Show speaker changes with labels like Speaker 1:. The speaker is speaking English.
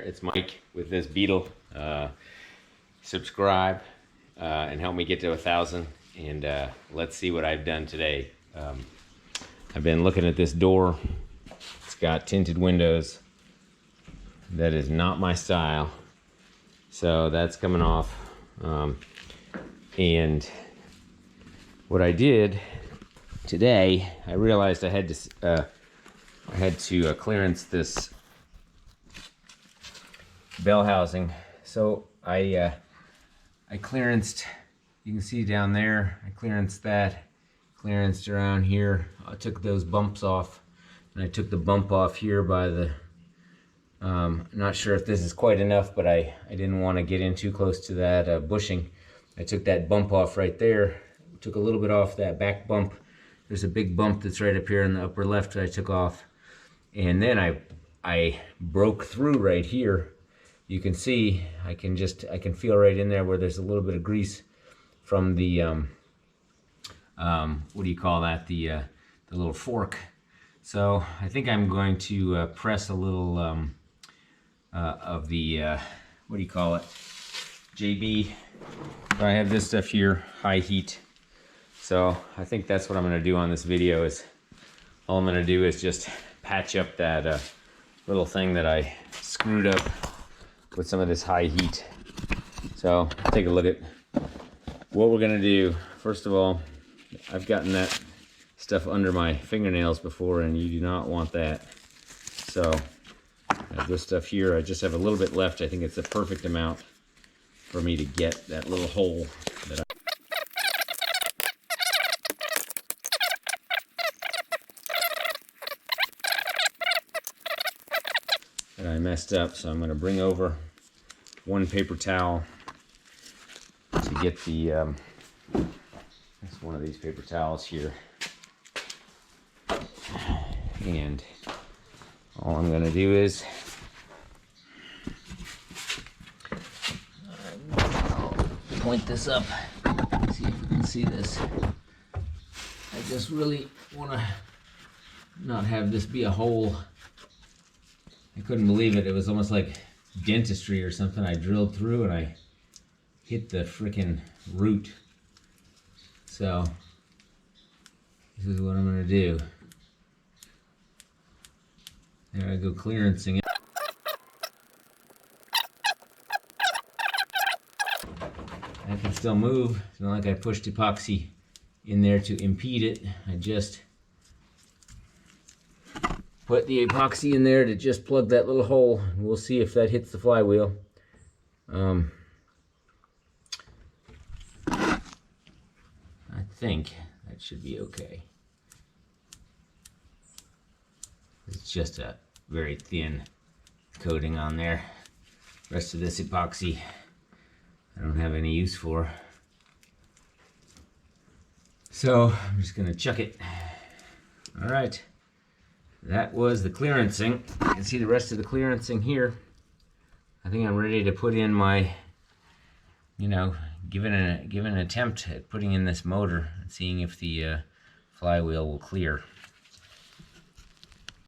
Speaker 1: It's Mike with this Beetle. Subscribe and help me get to 1,000. And let's see what I've done today. I've been looking at this door. It's got tinted windows. That is not my style. So that's coming off. And what I did today, I realized I had to clearance this bell housing. So I clearanced, you can see down there, I clearanced that, clearanced around here. I took those bumps off, and I took the bump off here by the, not sure if this is quite enough, but I didn't want to get in too close to that bushing. I took that bump off right there, took a little bit off that back bump. There's a big bump that's right up here in the upper left that I took off. And then I broke through right here. You can see, I can feel right in there where there's a little bit of grease from the, what do you call that? The little fork. So I think I'm going to press a little of the, what do you call it? JB. I have this stuff here, high heat. So I think that's what I'm gonna do on this video. Is all I'm gonna do is just patch up that little thing that I screwed up with some of this high heat. So take a look at what we're gonna do. First of all, I've gotten that stuff under my fingernails before, and you do not want that. So I have this stuff here. I just have a little bit left. I think it's the perfect amount for me to get that little hole that I messed up. So I'm going to bring over one paper towel to get the that's one of these paper towels here, and all I'm going to do is I'll point this up, see if you can see this. I just really want to not have this be a hole. I couldn't believe it. It was almost like dentistry or something. I drilled through and I hit the frickin' root. So this is what I'm gonna do. There I go, clearancing it. I can still move. It's not like I pushed epoxy in there to impede it. I just put the epoxy in there to just plug that little hole. We'll see if that hits the flywheel. I think that should be okay. It's just a very thin coating on there. The rest of this epoxy I don't have any use for. So I'm just gonna chuck it. All right. That was the clearancing. You can see the rest of the clearancing here. I think I'm ready to put in my, give an attempt at putting in this motor and seeing if the flywheel will clear.